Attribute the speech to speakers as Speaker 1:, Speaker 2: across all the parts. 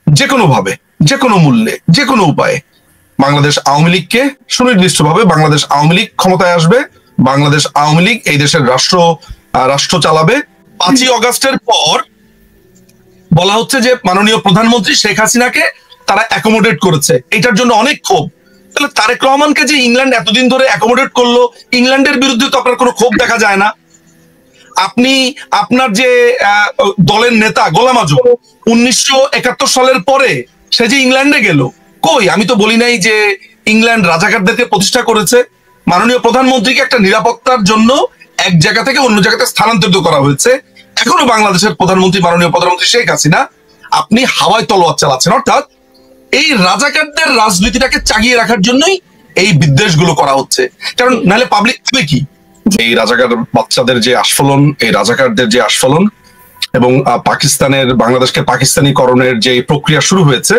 Speaker 1: যে কোনো ভাবে, যে কোনো মূল্যে, যে কোনো উপায়ে বাংলাদেশ আওয়ামী লীগকে সুনির্দিষ্টভাবে বাংলাদেশ আওয়ামী লীগ ক্ষমতায় আসবে, বাংলাদেশ আওয়ামী লীগ এই দেশের রাষ্ট্র চালাবে। 5ই অগাস্টের পর বলা হচ্ছে যে মাননীয় প্রধানমন্ত্রী শেখ হাসিনাকে তারা অ্যাকোমোডেট করেছে, এটার জন্য অনেক ক্ষোভ। তাহলে তারেক রহমানকে যে ইংল্যান্ড এতদিন ধরে অ্যাকোমোডেট করলো, ইংল্যান্ডের বিরুদ্ধে তো আপনার কোনো ক্ষোভ দেখা যায় না। আপনি আপনার যে দলের নেতা গোলাম আজম 1971 সালের পরে সে যে ইংল্যান্ডে গেল, কই? আমি তো বলি নাই যে ইংল্যান্ড রাজাকারদেরকে প্রতিষ্ঠা করেছে। মাননীয় প্রধানমন্ত্রীকে একটা নিরাপত্তার জন্য এক জায়গা থেকে অন্য জায়গাতে স্থানান্তরিত করা হয়েছে। এখনো বাংলাদেশের প্রধানমন্ত্রী মাননীয় প্রধানমন্ত্রী শেখ হাসিনা আপনি হাওয়ায় তলোয়ার চালাচ্ছেন। অর্থাৎ এই রাজাকারদের রাজনীতিটাকে চাগিয়ে রাখার জন্যই এই বিদ্বেষগুলো করা হচ্ছে। কারণ নাহলে পাবলিক হবে কি? এই রাজাকার বাচ্চাদের যে আস্ফলন, এই রাজাকারদের যে আস্ফলন এবং বাংলাদেশকে পাকিস্তানিকরণের যে প্রক্রিয়া শুরু হয়েছে,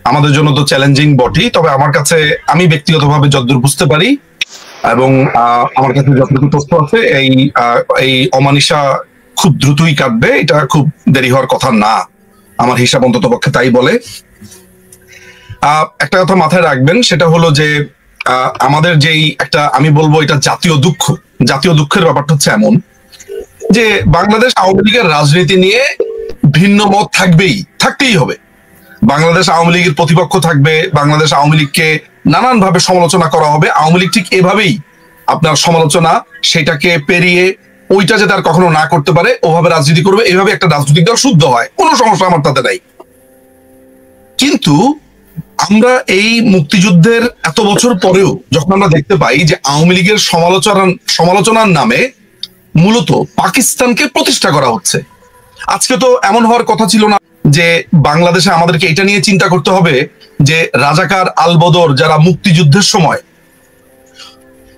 Speaker 1: আমাদের জন্য তো চ্যালেঞ্জিং বটেই। তবে আমার কাছে, আমি ব্যক্তিগতভাবে যতদূর বুঝতে পারি এবং আমার কাছে যতটুকু তথ্য আছে, এই অমানিসা খুব দ্রুতই কাটবে, এটা খুব দেরি হওয়ার কথা না, আমার হিসাব অন্তত পক্ষে তাই বলে। একটা কথা মাথায় রাখবেন, সেটা হলো যে আমাদের যেই একটা, আমি বলবো এটা জাতীয় দুঃখের ব্যাপারটা হচ্ছে এমন যে বাংলাদেশ আওয়ামী লীগের রাজনীতি নিয়ে ভিন্ন মত থাকতেই হবে। বাংলাদেশ আওয়ামী লীগের প্রতিপক্ষ থাকবে, বাংলাদেশ আওয়ামী লীগকে নানানভাবে সমালোচনা করা হবে। আওয়ামী লীগ ঠিক এভাবেই আপনার সমালোচনা, সেটাকে পেরিয়ে ওইটা যে তার কখনো না করতে পারে ওভাবে রাজনীতি করবে, এইভাবে একটা রাজনৈতিক দল শুদ্ধ হয়, কোনো সমস্যা আমার তাতে নাই। কিন্তু আমরা এই মুক্তিযুদ্ধের এত বছর পরেও যখন আমরা দেখতে পাই যে আওয়ামী লীগের সমালোচনার নামে মূলত পাকিস্তানকে প্রতিষ্ঠা করা হচ্ছে। আজকে তো এমন হওয়ার কথা ছিল না যে বাংলাদেশে আমাদেরকে এটা নিয়ে চিন্তা করতে হবে যে রাজাকার আলবদর যারা মুক্তিযুদ্ধের সময়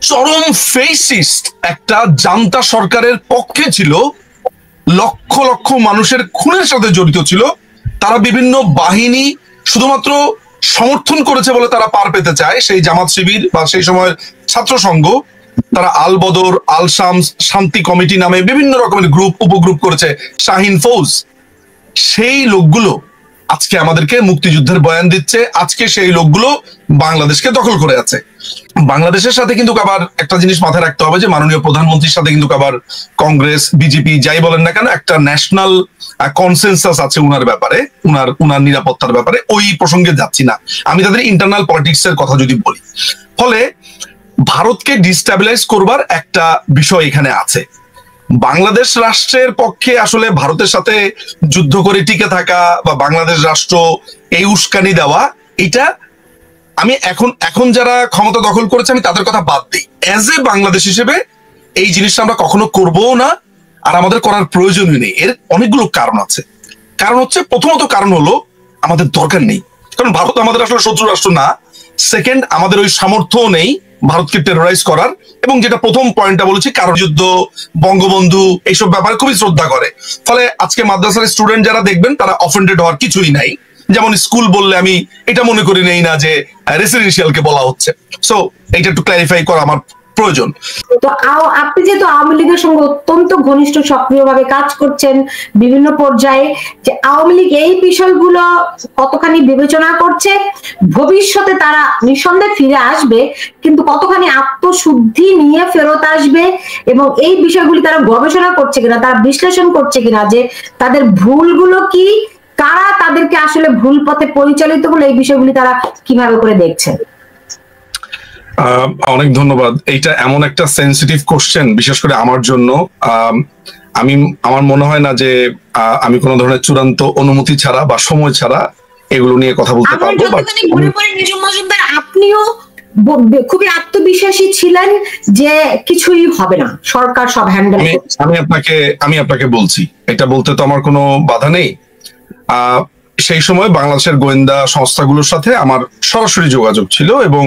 Speaker 1: চরম ফেসিস্ট একটা জান্তা সরকারের পক্ষে ছিল, লক্ষ লক্ষ মানুষের খুনের সাথে জড়িত ছিল, তারা বিভিন্ন বাহিনী শুধুমাত্র সমর্থন করেছে বলে তারা পার পেতে চায়। সেই জামাত শিবির বা সেই সময়ের ছাত্র সংঘ, তারা আল বদর, আল শামস, শান্তি কমিটি নামে বিভিন্ন রকমের উপগ্রুপ করেছে, শাহিন ফৌজ। সেই লোকগুলো আজকে আমাদেরকে মুক্তিযুদ্ধের বয়ান দিচ্ছে, আজকে সেই লোকগুলো বাংলাদেশকে দখল করে আছে। বাংলাদেশের সাথে কিন্তু আবার একটা জিনিস মাথায় রাখতে হবে যে মাননীয় প্রধানমন্ত্রীর সাথে কিন্তু আবার কংগ্রেস, বিজেপি যাই বলেন না কেন, একটা ন্যাশনাল কনসেনসাস আছে উনার ব্যাপারে, উনার নিরাপত্তার ব্যাপারে। ওই প্রসঙ্গে যাচ্ছি না, আমি তাদের ইন্টারনাল পলিটিক্স এর কথা যদি বলি। ফলে ভারতকে ডিস্টেবিলাইজ করবার একটা বিষয় এখানে আছে। বাংলাদেশ রাষ্ট্রের পক্ষে আসলে ভারতের সাথে যুদ্ধ করে টিকে থাকা বা বাংলাদেশ রাষ্ট্র এই উস্কানি দেওয়া, এটা আমি এখন যারা ক্ষমতা দখল করেছে আমি তাদের কথা বাদ দিই। অ্যাজ এ বাংলাদেশ হিসেবে এই জিনিসটা আমরা কখনো করবও না, আর আমাদের করার প্রয়োজনই নেই। এর অনেকগুলো কারণ আছে। কারণ হচ্ছে, প্রথমত কারণ হলো আমাদের দরকার নেই, কারণ ভারত আমাদের আসলে শত্রু রাষ্ট্র না। সেকেন্ড, আমাদের ওই সামর্থ্যও নেই ভারতকে টেরোরাইজ করার। এবং যেটা প্রথম পয়েন্টটা বলেছি, কারণ যুদ্ধ, বঙ্গবন্ধু এইসব ব্যাপারে খুবই শ্রদ্ধা করে। ফলে আজকে মাদ্রাসার স্টুডেন্ট যারা দেখবেন তারা অফেন্ডেড হওয়ার কিছুই নাই। যেমন স্কুল বললে আমি এটা মনে করি নেই না যে রেসিডেন্সিয়ালকে বলা হচ্ছে। সো এইটা একটু ক্ল্যারিফাই করা আমার প্রয়োজন।
Speaker 2: তো আপনি যেহেতু আওয়ামী লীগের সঙ্গে অত্যন্ত ঘনিষ্ঠ সক্রিয়ভাবে কাজ করছেন বিভিন্ন পর্যায়ে, যে আওয়ামী লীগ এই বিষয়গুলো কতখানি বিবেচনা করছে, ভবিষ্যতে তারা নিঃসন্দেহে ফিরে আসবে, কিন্তু কতখানি আত্মশুদ্ধি নিয়ে ফেরত আসবে এবং এই বিষয়গুলি তারা গবেষণা করছে কিনা, তারা বিশ্লেষণ করছে কিনা, যে তাদের ভুলগুলো কি, কারা তাদেরকে আসলে ভুল পথে পরিচালিত হলো, এই বিষয়গুলি তারা কিভাবে করে দেখছে?
Speaker 1: অনেক ধন্যবাদ। এইটা এমন একটা সেন্সিটিভ কোশ্চেন, বিশেষ করে আমার জন্য। আমার মনে হয় না যে আমি কোনো ধরনের চূড়ান্ত অনুমতি ছাড়া বা সময় ছাড়া এগুলো নিয়ে কথা বলতে পারবো।
Speaker 2: আপনিও খুবই আত্মবিশ্বাসী ছিলেন যে কিছুই হবে না, সরকার সব হ্যান্ডেল।
Speaker 1: আমি আপনাকে বলছি, এটা বলতে তো আমার কোনো বাধা নেই। সেই সময় বাংলাদেশের গোয়েন্দা সংস্থাগুলোর সাথে আমার সরাসরি যোগাযোগ ছিল এবং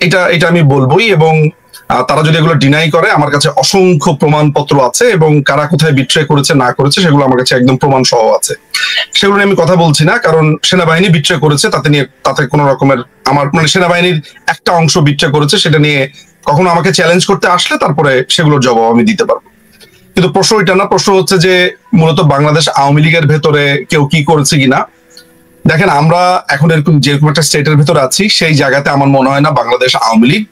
Speaker 1: এটা আমি বলবোই। এবং তারা যদি এগুলো ডিনাই করে, আমার কাছে অসংখ্য প্রমাণপত্র আছে এবং কারা কোথায় বিট্রে করেছে না করেছে সেগুলো আমার কাছে একদম প্রমাণ সহ আছে। সেগুলো নিয়ে আমি কথা বলছি না, কারণ সেনাবাহিনী বিট্রে করেছে, তাতে কোনো রকমের আমার সেনাবাহিনীর একটা অংশ বিট্রে করেছে, সেটা নিয়ে কখনো আমাকে চ্যালেঞ্জ করতে আসলে তারপরে সেগুলোর জবাব আমি দিতে পারবো। কিন্তু প্রশ্ন এটা না, প্রশ্ন হচ্ছে যে মূলত বাংলাদেশ আওয়ামী লীগের ভেতরে কেউ কি করেছে কিনা। দেখেন, আমরা এখন এরকম যেরকম একটা স্টেটের ভিতরে আছি, সেই জায়গাতে আমার মনে হয় না বাংলাদেশ আওয়ামী লীগ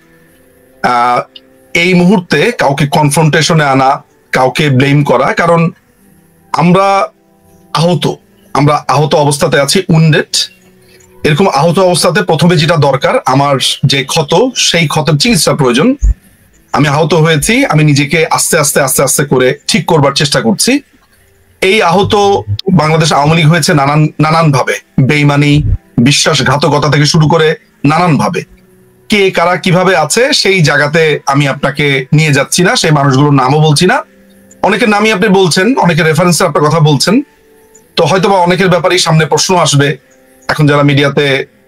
Speaker 1: এই মুহূর্তে কাউকে কনফ্রন্টেশনে আনা, কাউকে ব্লেম করা, কারণ আমরা আহত অবস্থাতে আছি, উন্ডেড। এরকম আহত অবস্থাতে প্রথমে যেটা দরকার, আমার যে ক্ষত, সেই ক্ষতের চিকিৎসা প্রয়োজন। আমি আহত হয়েছি, আমি নিজেকে আস্তে আস্তে আস্তে আস্তে করে ঠিক করবার চেষ্টা করছি। এই আহত বাংলাদেশ আওয়ামী লীগ হয়েছে নানান ভাবে, বেইমানি, বিশ্বাসঘাতকতা থেকে শুরু করে নানান ভাবে। কে কারা কিভাবে আছে সেই জায়গাতে আমি আপনাকে নিয়ে যাচ্ছি না, সেই মানুষগুলোর নামও বলছি না। অনেকের নামই আপনি বলছেন, অনেকের রেফারেন্সে আপনার কথা বলছেন, তো হয়তোবা অনেকের ব্যাপারেই সামনে প্রশ্ন আসবে। এখন যারা মিডিয়াতে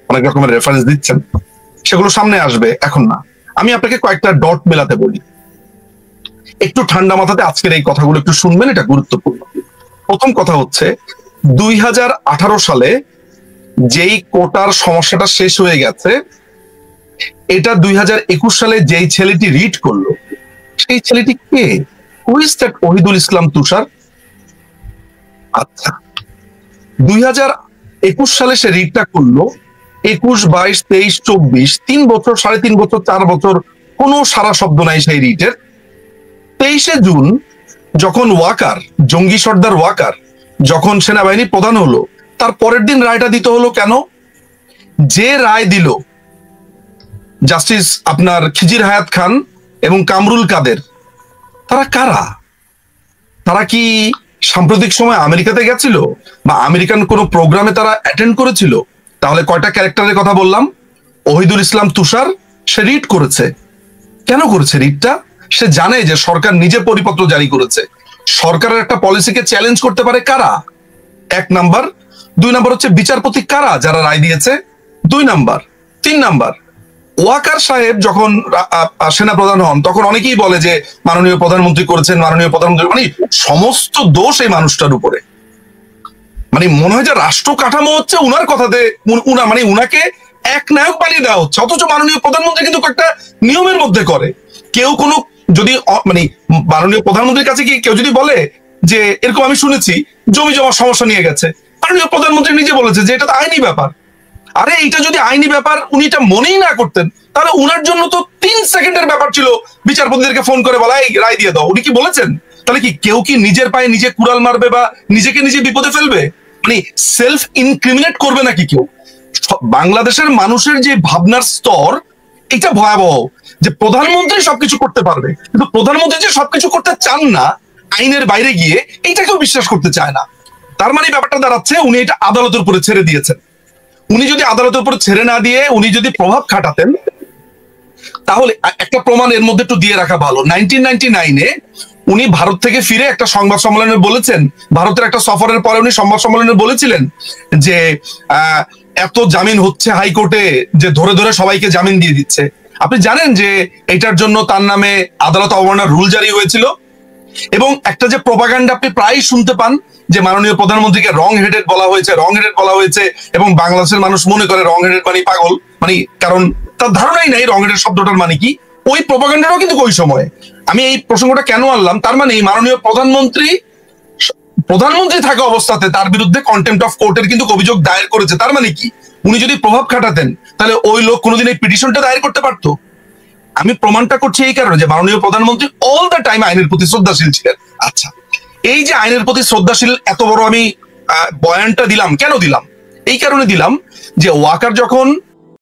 Speaker 1: অনেক রকমের রেফারেন্স দিচ্ছেন, সেগুলো সামনে আসবে, এখন না। আমি আপনাকে কয়েকটা ডট মেলাতে বলি, একটু ঠান্ডা মাথাতে আজকের এই কথাগুলো একটু শুনবেন, এটা গুরুত্বপূর্ণ। প্রথম কথা হচ্ছে, 2018 সালে যেই কোটার সমস্যাটা শেষ হয়ে গেছে, এটা 2021 সালে যেই ছেলেটি রিড করলো, সেই ছেলেটি কে? হু ইজ দ্যাট ওহিদুল ইসলাম তুষার? আচ্ছা, 2021 সালে সে রিডটা করলো, 21, 22, 23, 24, 3 বছর, 3.5 বছর, 4 বছর কোনো সারা শব্দ নাই সেই রিটের। 23শে জুন যখন ওয়াকার, জঙ্গি সর্দার ওয়াকার যখন সেনাবাহিনী প্রধান হলো, তার পরের দিন রায়টা দিতে হলো কেন? যে রায় দিল জাস্টিস আপনার খিজির হায়াত খান এবং কামরুল কাদের, তারা কারা? তারা কি সাম্প্রতিক সময় আমেরিকাতে গেছিল, বা আমেরিকান কোনো প্রোগ্রামে তারা অ্যাটেন্ড করেছিল? তাহলে কয়টা ক্যারেক্টারের কথা বললাম? ওহিদুল ইসলাম তুষার, সে রিড করেছে। কেন করেছে রিডটা? সে জানে যে সরকার নিজে পরিপত্র জারি করেছে। সরকারের একটা পলিসিকে চ্যালেঞ্জ করতে পারে কারা? 1 নাম্বার। 2 নাম্বার হচ্ছে বিচারপতি কারা যারা রায় দিয়েছে? 2 নাম্বার। 3 নাম্বার, ওয়াকার সাহেব যখন সেনা প্রধান হন, তখন অনেকেই বলে যে মাননীয় প্রধানমন্ত্রী করেছেন, মাননীয় প্রধানমন্ত্রী, মানে সমস্ত দোষ এই মানুষটার উপরে। মানে মনে হয় যে রাষ্ট্র কাঠামো হচ্ছে উনার কথাতে, মানে উনাকে এক নায়ক বানিয়ে দেওয়া হচ্ছে, অথচ মাননীয় প্রধানমন্ত্রী কিন্তু একটা নিয়মের মধ্যে করে। কেউ কোনো যদি মানে মাননীয় প্রধানমন্ত্রীর কাছে কি কেউ যদি বলে যে এরকম আমি শুনেছি জমি জমার সমস্যা নিয়ে গেছে, মাননীয় প্রধানমন্ত্রী নিজে বলেছে যে এটা তো আইনি ব্যাপার। আরে এইটা যদি আইনি ব্যাপার উনি এটা মনেই না করতেন, তাহলে উনার জন্য তো 3 সেকেন্ডের ব্যাপার ছিল বিচারপতিদেরকে ফোন করে বলা, এই রায় দিয়ে দাও। উনি কি বলেছেন? তাহলে কি কেউ কি নিজের পায়ে নিজে কুড়াল মারবে বা নিজেকে নিজে বিপদে ফেলবে? মানে সেলফ ইনক্রিমিনেট করবে নাকি কেউ? বাংলাদেশের মানুষের যে ভাবনার স্তর, এটা ভয়াবহ, যে প্রধানমন্ত্রী সবকিছু করতে পারবে, কিন্তু প্রধানমন্ত্রী যে সবকিছু করতে চান না আইনের বাইরে গিয়ে, এইটা কেউ বিশ্বাস করতে চায় না। তার মানে ব্যাপারটা দাঁড়াচ্ছে উনি এটা আদালতের উপরে ছেড়ে দিয়েছেন। উনি যদি আদালতের উপর ছেড়ে না দিয়ে উনি যদি প্রভাব খাটাতেন, তাহলে একটা প্রমাণ এর মধ্যে একটু দিয়ে রাখা ভালো। 1999-এ উনি ভারত থেকে ফিরে একটা সংবাদ সম্মেলনে বলেছেন, ভারতের একটা সফরের পরে উনি সংবাদ সম্মেলনে বলেছিলেন যে এত জামিন হচ্ছে হাইকোর্টে, যে ধরে ধরে সবাইকে জামিন দিয়ে দিচ্ছে। আপনি জানেন যে এটার জন্য তার নামে আদালত অবমাননার রুল জারি হয়েছিল। এবং একটা যে প্রপাগান্ডা আপনি প্রায় শুনতে পান যে মাননীয় প্রধানমন্ত্রীকে রং হেডেড বলা হয়েছে, এবং বাংলাদেশের মানুষ মনে করে রং হেডেড মানে পাগল, মানে কারণ তার ধারণাই নাই রং হেডেড শব্দটার মানে কি। ওই প্রপাগান্ডাটাও কিন্তু ওই সময়। আমি এই প্রসঙ্গটা কেন আনলাম, তার মানে মাননীয় প্রধানমন্ত্রী থাকা অবস্থাতে তার বিরুদ্ধে কন্টেম্পট অফ কোর্টের কিন্তু অভিযোগ দায়ের করেছে। তার মানে কি, উনি যদি প্রভাব খাটাতেন তাহলে ওই লোক কোনোদিন এই পিটিশনটা দায়ের করতে পারতো? আমি প্রমাণটা করছি এই কারণে যে মাননীয় প্রধানমন্ত্রী অল দ্য টাইম আইনের প্রতি শ্রদ্ধাশীল ছিলেন। আচ্ছা, এই যে আইনের প্রতি শ্রদ্ধাশীল এত বড় আমি বয়ানটা দিলাম, কেন দিলাম? এই কারণে দিলাম যে ওয়াকার যখন